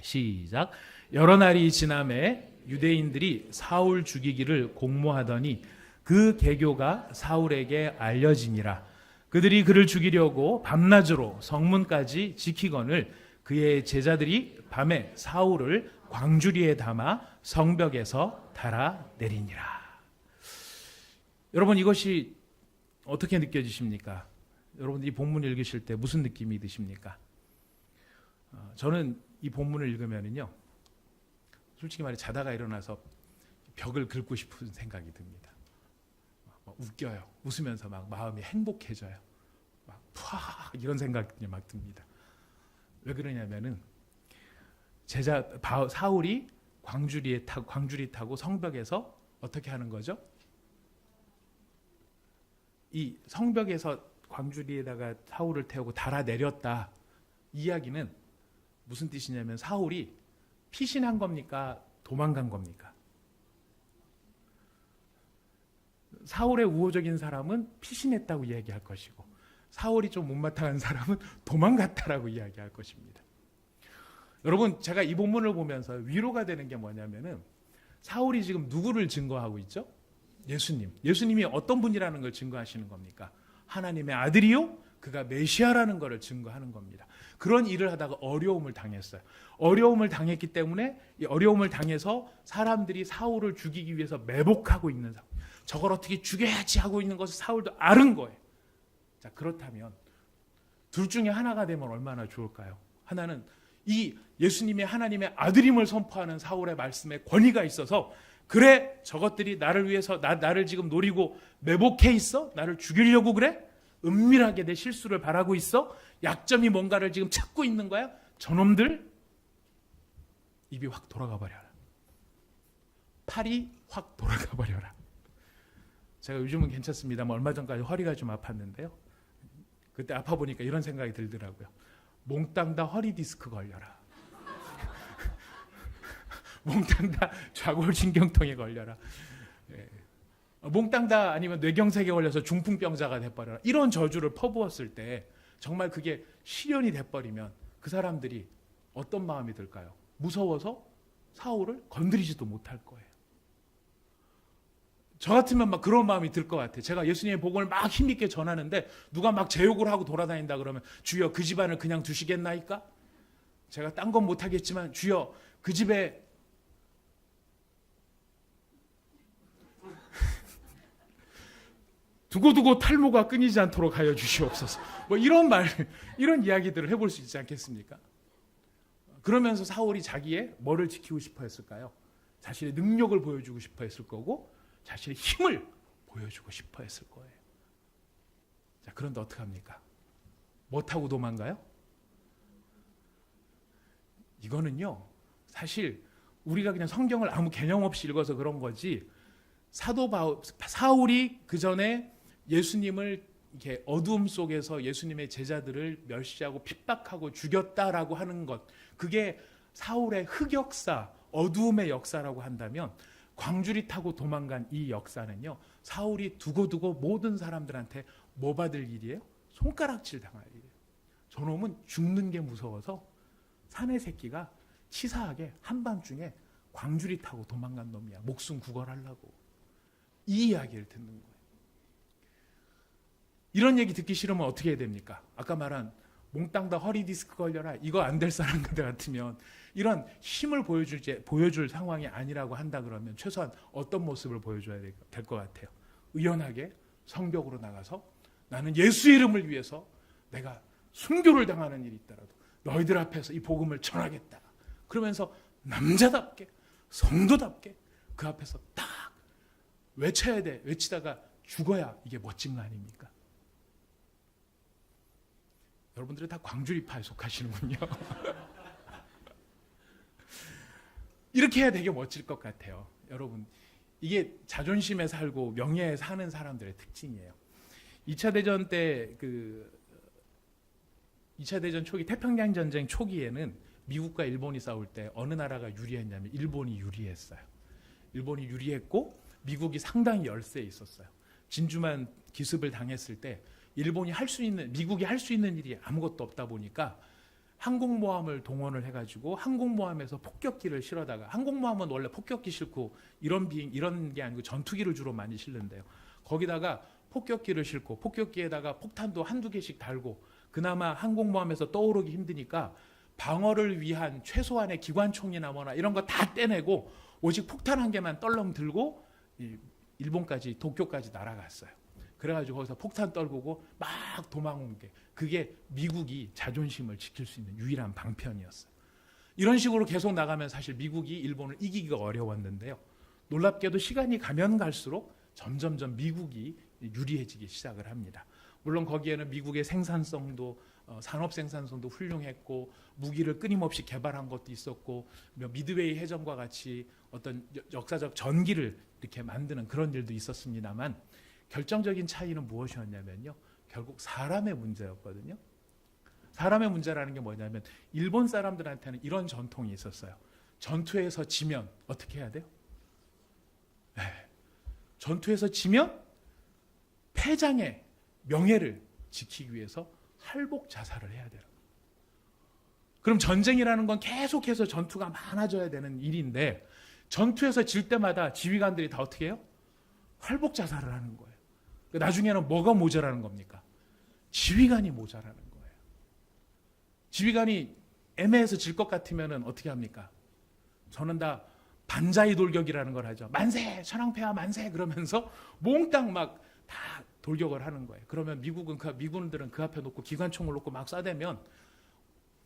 시작. 여러 날이 지남에 유대인들이 사울 죽이기를 공모하더니 그 계교가 사울에게 알려지니라. 그들이 그를 죽이려고 밤낮으로 성문까지 지키거늘 그의 제자들이 밤에 사울을 광주리에 담아 성벽에서 달아내리니라. 여러분 이것이 어떻게 느껴지십니까? 여러분 이 본문 읽으실 때 무슨 느낌이 드십니까? 저는 이 본문을 읽으면은요, 솔직히 말해 자다가 일어나서 벽을 긁고 싶은 생각이 듭니다. 웃겨요. 웃으면서 막 마음이 행복해져요. 막 이런 생각이 막 듭니다. 왜 그러냐면은 사울이 광주리 타고 성벽에서 어떻게 하는 거죠? 이 성벽에서 광주리에다가 사울을 태우고 달아내렸다. 이야기는 무슨 뜻이냐면 사울이 피신한 겁니까? 도망간 겁니까? 사울의 우호적인 사람은 피신했다고 이야기할 것이고 사울이 좀 못마땅한 사람은 도망갔다라고 이야기할 것입니다. 여러분 제가 이 본문을 보면서 위로가 되는 게 뭐냐면은 사울이 지금 누구를 증거하고 있죠? 예수님이 어떤 분이라는 걸 증거하시는 겁니까? 하나님의 아들이요? 그가 메시아라는 것을 증거하는 겁니다. 그런 일을 하다가 어려움을 당했어요. 어려움을 당했기 때문에 이 어려움을 당해서 사람들이 사울을 죽이기 위해서 매복하고 있는 상황. 저걸 어떻게 죽여야지 하고 있는 것을 사울도 아는 거예요. 자, 그렇다면 둘 중에 하나가 되면 얼마나 좋을까요? 하나는 이 예수님의 하나님의 아들임을 선포하는 사울의 말씀에 권위가 있어서 그래 저것들이 나를 위해서 나를 지금 노리고 매복해 있어? 나를 죽이려고 그래? 은밀하게 내 실수를 바라고 있어? 약점이 뭔가를 지금 찾고 있는 거야? 저놈들 입이 확 돌아가 버려라. 팔이 확 돌아가 버려라. 제가 요즘은 괜찮습니다만 얼마 전까지 허리가 좀 아팠는데요. 그때 아파 보니까 이런 생각이 들더라고요. 몽땅 다 허리 디스크 걸려라. 몽땅 다 좌골신경통에 걸려라. 예. 몽땅 다 아니면 뇌경색에 걸려서 중풍병자가 돼버려라. 이런 저주를 퍼부었을 때 정말 그게 실현이 돼버리면 그 사람들이 어떤 마음이 들까요? 무서워서 사울을 건드리지도 못할 거예요. 저 같으면 막 그런 마음이 들 것 같아요. 제가 예수님의 복음을 막 힘있게 전하는데 누가 막 제욕을 하고 돌아다닌다 그러면 주여 그 집안을 그냥 두시겠나이까? 제가 딴 건 못하겠지만 주여 그 집에 두고두고 탈모가 끊이지 않도록 하여 주시옵소서. 뭐 이런 이야기들을 해볼 수 있지 않겠습니까? 그러면서 사울이 자기의 뭐를 지키고 싶어 했을까요? 자신의 능력을 보여주고 싶어 했을 거고 자신의 힘을 보여주고 싶어 했을 거예요. 자, 그런데 어떡합니까? 못하고 도망가요? 이거는요, 사실 우리가 그냥 성경을 아무 개념 없이 읽어서 그런 거지 사울이 그 전에 예수님을 이렇게 어두움 속에서 예수님의 제자들을 멸시하고 핍박하고 죽였다라고 하는 것, 그게 사울의 흑역사, 어두움의 역사라고 한다면, 광주리 타고 도망간 이 역사는요, 사울이 두고두고 모든 사람들한테 뭐 받을 일이에요? 손가락질 당할 일이에요. 저놈은 죽는 게 무서워서 사내 새끼가 치사하게 한밤중에 광주리 타고 도망간 놈이야. 목숨 구걸하려고. 이 이야기를 듣는 거예요. 이런 얘기 듣기 싫으면 어떻게 해야 됩니까? 아까 말한 몽땅 다 허리 디스크 걸려라, 이거 안 될 사람 같으면, 이런 힘을 보여줄 상황이 아니라고 한다 그러면 최소한 어떤 모습을 보여줘야 될 것 같아요? 의연하게 성벽으로 나가서 나는 예수 이름을 위해서 내가 순교를 당하는 일이 있더라도 너희들 앞에서 이 복음을 전하겠다. 그러면서 남자답게, 성도답게 그 앞에서 딱 외쳐야 돼. 외치다가 죽어야 이게 멋진 거 아닙니까? 여러분들은 다 광주리파에 속하시는군요. 이렇게 해야 되게 멋질 것 같아요. 여러분, 이게 자존심에 살고 명예에 사는 사람들의 특징이에요. 2차 대전 때 2차 대전 초기, 태평양 전쟁 초기에는 미국과 일본이 싸울 때 어느 나라가 유리했냐면 일본이 유리했어요. 일본이 유리했고 미국이 상당히 열세에 있었어요. 진주만 기습을 당했을 때 미국이 할 수 있는 일이 아무것도 없다 보니까 항공모함을 동원을 해가지고 항공모함에서 폭격기를 실어다가, 항공모함은 원래 폭격기 싣고 이런 게 아니고 전투기를 주로 많이 실는데요. 거기다가 폭격기를 싣고 폭격기에다가 폭탄도 한두 개씩 달고, 그나마 항공모함에서 떠오르기 힘드니까 방어를 위한 최소한의 기관총이나 뭐나 이런 거 다 떼내고 오직 폭탄 한 개만 떨렁 들고 일본까지, 도쿄까지 날아갔어요. 그래가지고 거기서 폭탄 떨구고 막 도망온 게, 그게 미국이 자존심을 지킬 수 있는 유일한 방편이었어요. 이런 식으로 계속 나가면 사실 미국이 일본을 이기기가 어려웠는데요. 놀랍게도 시간이 가면 갈수록 점점점 미국이 유리해지기 시작을 합니다. 물론 거기에는 미국의 생산성도, 산업 생산성도 훌륭했고 무기를 끊임없이 개발한 것도 있었고, 미드웨이 해전과 같이 어떤 역사적 전기를 이렇게 만드는 그런 일도 있었습니다만, 결정적인 차이는 무엇이었냐면요, 결국 사람의 문제였거든요. 사람의 문제라는 게 뭐냐면, 일본 사람들한테는 이런 전통이 있었어요. 전투에서 지면 어떻게 해야 돼요? 전투에서 지면 패장의 명예를 지키기 위해서 할복 자살을 해야 돼요. 그럼 전쟁이라는 건 계속해서 전투가 많아져야 되는 일인데, 전투에서 질 때마다 지휘관들이 다 어떻게 해요? 할복 자살을 하는 거예요. 나중에는 뭐가 모자라는 겁니까? 지휘관이 모자라는 거예요. 지휘관이 애매해서 질 것 같으면 어떻게 합니까? 저는 다 반자이 돌격이라는 걸 하죠. 만세! 천황폐하 만세! 그러면서 몽땅 막 다 돌격을 하는 거예요. 그러면 미군들은 그 앞에 놓고 기관총을 놓고 막 쏴대면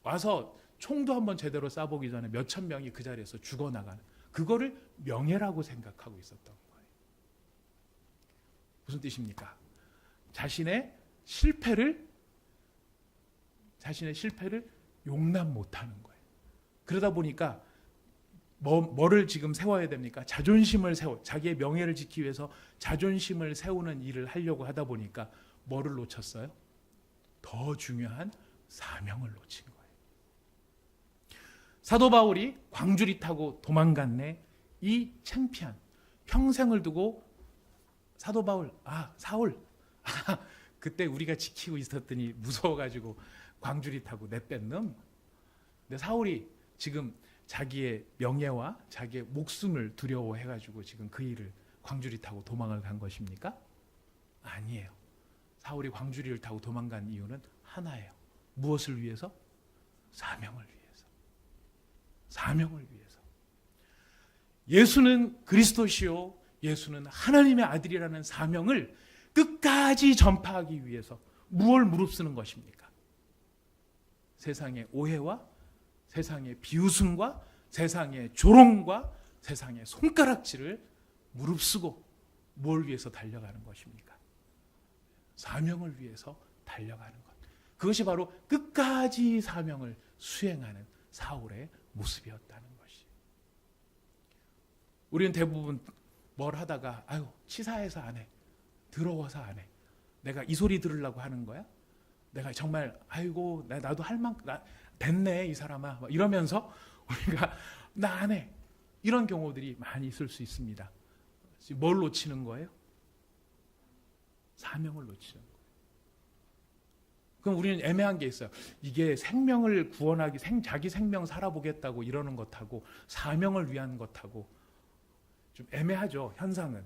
와서 총도 한번 제대로 쏴보기 전에 몇천 명이 그 자리에서 죽어나가는, 그거를 명예라고 생각하고 있었던 거예요. 무슨 뜻입니까? 자신의 실패를 용납 못하는 거예요. 그러다 보니까 뭐를 지금 세워야 됩니까? 자존심을 자기의 명예를 지키기 위해서 자존심을 세우는 일을 하려고 하다 보니까 뭐를 놓쳤어요? 더 중요한 사명을 놓친 거예요. 사도 바울이 광주리 타고 도망갔네, 이 창피한, 평생을 두고 사도 바울, 사울, 그때 우리가 지키고 있었더니 무서워가지고 광주리 타고 내뺀 놈. 근데 사울이 지금 자기의 명예와 자기의 목숨을 두려워해가지고 지금 그 일을 광주리 타고 도망을 간 것입니까? 아니에요. 사울이 광주리를 타고 도망간 이유는 하나예요. 무엇을 위해서? 사명을 위해서. 사명을 위해서. 예수는 그리스도시요, 예수는 하나님의 아들이라는 사명을 끝까지 전파하기 위해서 무엇을 무릅쓰는 것입니까? 세상의 오해와 세상의 비웃음과 세상의 조롱과 세상의 손가락질을 무릅쓰고 뭘 위해서 달려가는 것입니까? 사명을 위해서 달려가는 것. 그것이 바로 끝까지 사명을 수행하는 사울의 모습이었다는 것이. 우리는 대부분 뭘 하다가 아유 치사해서 안 해, 더러워서 안 해, 내가 이 소리 들으려고 하는 거야? 내가 정말 아이고 나도 할 만큼 됐네 이 사람아 이러면서 우리가 나 안 해, 이런 경우들이 많이 있을 수 있습니다. 뭘 놓치는 거예요? 사명을 놓치는 거예요. 그럼 우리는 애매한 게 있어요. 이게 생명을 구원하기, 자기 생명 살아보겠다고 이러는 것하고 사명을 위한 것하고 좀 애매하죠. 현상은.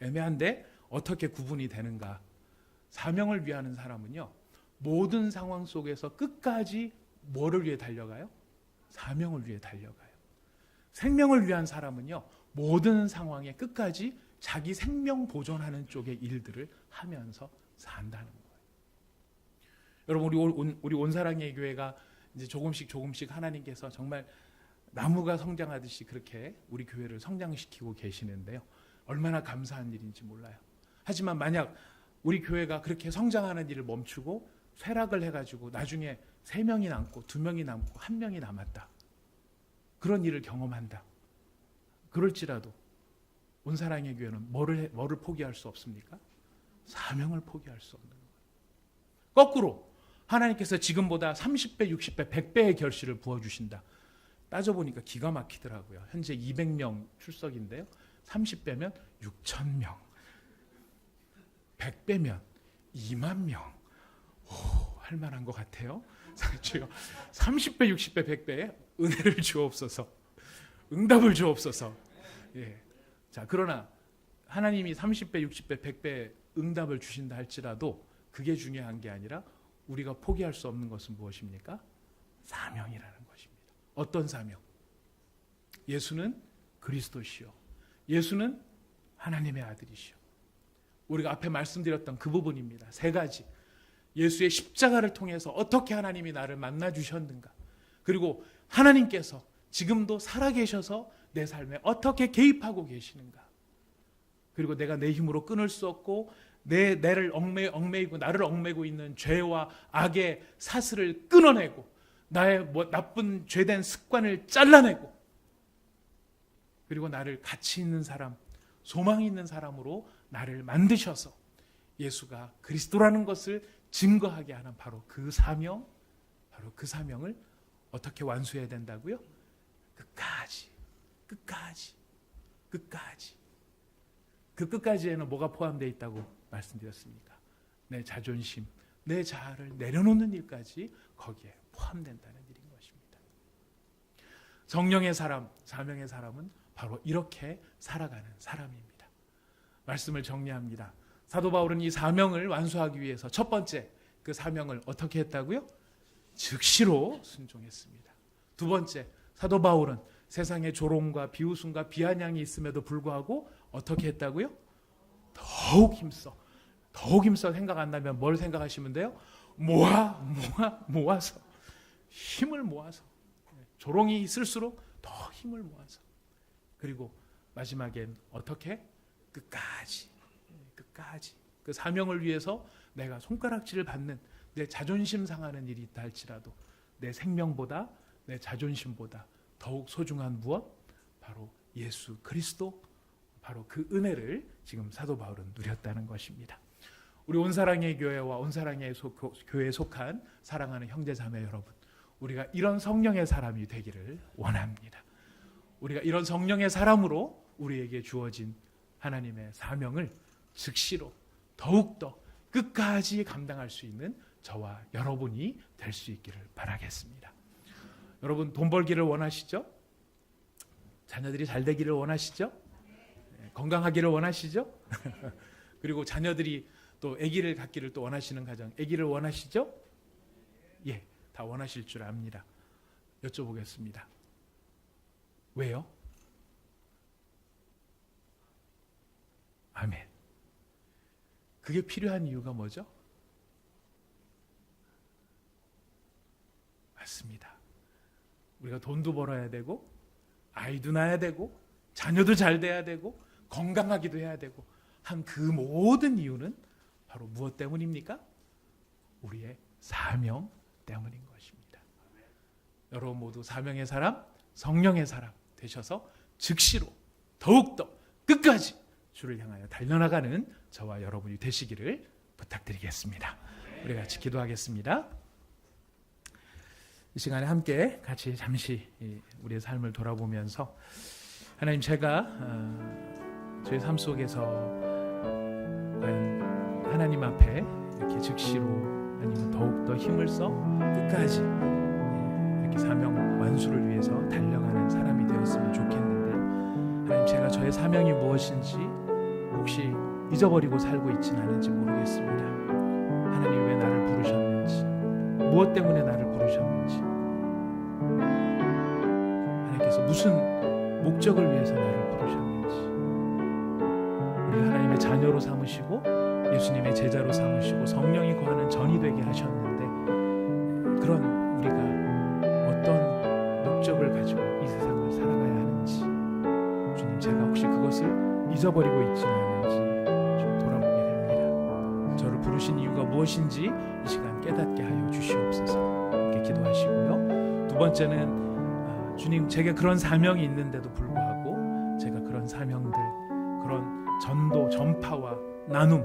애매한데 어떻게 구분이 되는가? 사명을 위하는 사람은요, 모든 상황 속에서 끝까지 뭐를 위해 달려가요? 사명을 위해 달려가요. 생명을 위한 사람은요, 모든 상황에 끝까지 자기 생명 보존하는 쪽의 일들을 하면서 산다는 거예요. 여러분, 우리 온사랑의 교회가 이제 조금씩 하나님께서 정말 나무가 성장하듯이 그렇게 우리 교회를 성장시키고 계시는데요. 얼마나 감사한 일인지 몰라요. 하지만 만약 우리 교회가 그렇게 성장하는 일을 멈추고 쇠락을 해가지고 나중에 3명이 남고 2명이 남고 1명이 남았다, 그런 일을 경험한다, 그럴지라도 온사랑의 교회는 뭐를 포기할 수 없습니까? 사명을 포기할 수 없는 거예요. 거꾸로 하나님께서 지금보다 30배, 60배, 100배의 결실을 부어주신다. 따져보니까 기가 막히더라고요. 현재 200명 출석인데요, 30배면 6,000명, 100배면 2만 명. 할 만한 것 같아요. 30배, 60배, 100배의 은혜를 주옵소서, 응답을 주옵소서. 예. 자, 그러나 하나님이 30배, 60배, 100배 응답을 주신다 할지라도 그게 중요한 게 아니라 우리가 포기할 수 없는 것은 무엇입니까? 사명이라는 것입니다. 어떤 사명? 예수는 그리스도시요, 예수는 하나님의 아들이시요. 우리가 앞에 말씀드렸던 그 부분입니다. 3가지. 예수의 십자가를 통해서 어떻게 하나님이 나를 만나 주셨는가, 그리고 하나님께서 지금도 살아계셔서 내 삶에 어떻게 개입하고 계시는가, 그리고 내가 내 힘으로 끊을 수 없고 나를 얽매이고 있는 죄와 악의 사슬을 끊어내고 나의 나쁜 죄된 습관을 잘라내고, 그리고 나를 가치 있는 사람, 소망 있는 사람으로 나를 만드셔서 예수가 그리스도라는 것을 증거하게 하는 바로 그 사명을 어떻게 완수해야 된다고요? 끝까지. 그 끝까지에는 뭐가 포함되어 있다고 말씀드렸습니까? 내 자존심, 내 자아를 내려놓는 일까지 거기에 포함된다는 일인 것입니다. 성령의 사람, 사명의 사람은 바로 이렇게 살아가는 사람입니다. 말씀을 정리합니다. 사도 바울은 이 사명을 완수하기 위해서 첫 번째, 그 사명을 어떻게 했다고요? 즉시로 순종했습니다. 두 번째, 사도 바울은 세상의 조롱과 비웃음과 비아냥이 있음에도 불구하고 어떻게 했다고요? 더욱 힘써 생각 안 나면 뭘 생각하시면 돼요? 모아서 힘을 모아서, 조롱이 있을수록 더 힘을 모아서, 그리고 마지막엔 어떻게? 끝까지 그 사명을 위해서 내가 손가락질을 받는, 내 자존심 상하는 일이 있다 할지라도 내 생명보다, 내 자존심보다 더욱 소중한 무엇? 바로 예수 그리스도, 바로 그 은혜를 지금 사도 바울은 누렸다는 것입니다. 우리 온사랑의 교회와 온사랑의 교회에 속한 사랑하는 형제자매 여러분, 우리가 이런 성령의 사람이 되기를 원합니다. 우리가 이런 성령의 사람으로 우리에게 주어진 하나님의 사명을 즉시로 더욱더 끝까지 감당할 수 있는 저와 여러분이 될 수 있기를 바라겠습니다. 여러분, 돈 벌기를 원하시죠? 자녀들이 잘 되기를 원하시죠? 건강하기를 원하시죠? 그리고 자녀들이 또 아기를 갖기를 또 원하시는 가정, 아기를 원하시죠? 예, 다 원하실 줄 압니다. 여쭤보겠습니다. 왜요? 아멘. 그게 필요한 이유가 뭐죠? 맞습니다. 우리가 돈도 벌어야 되고, 아이도 낳아야 되고, 자녀도 잘 돼야 되고, 건강하기도 해야 되고 한 그 모든 이유는 바로 무엇 때문입니까? 우리의 사명 때문인 것입니다. 여러분 모두 사명의 사람, 성령의 사람 되셔서 즉시로 더욱더 끝까지 주를 향하여 달려나가는 저와 여러분이 되시기를 부탁드리겠습니다. 우리 같이 기도하겠습니다. 이 시간에 함께 같이 잠시 우리의 삶을 돌아보면서 하나님, 제가 저희 삶 속에서 과연 하나님 앞에 이렇게 즉시로 아니면 더욱더 힘을 써 끝까지 이렇게 사명 완수를 위해서 달려가는 사람이 되었으면 좋겠는데, 하나님, 제가 저의 사명이 무엇인지 혹시 잊어버리고 살고 있지는 않은지 모르겠습니다. 하나님, 왜 나를 부르셨는지, 무엇 때문에 나를 부르셨는지, 하나님께서 무슨 목적을 위해서 나를 부르셨는지, 우리를 하나님의 자녀로 삼으시고 예수님의 제자로 삼으시고 성령이 거하는 전이 되게 하셨는데, 그런 우리가 어떤 목적을 가지고 이 세상을 살아가야 하는지, 주님, 제가 혹시 그것을 잊어버리고 있지는 않은지 좀 돌아보게 됩니다. 저를 부르신 이유가 무엇인지 이 시간 깨닫게 하여 주시옵소서. 함께 기도하시고요. 두 번째는 주님, 제게 그런 사명이 있는데도 불구하고 제가 그런 사명들, 그런 전도, 전파와 나눔,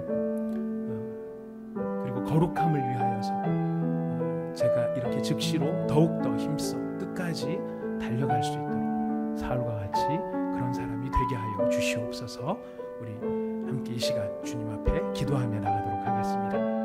그리고 거룩함을 위하여서 제가 이렇게 즉시로 더욱더 힘써 끝까지 달려갈 수 있도록 사울과 같이 그런 사람이 되게 하여 주시옵소서. 우리 함께 이 시간 주님 앞에 기도하며 나가도록 하겠습니다.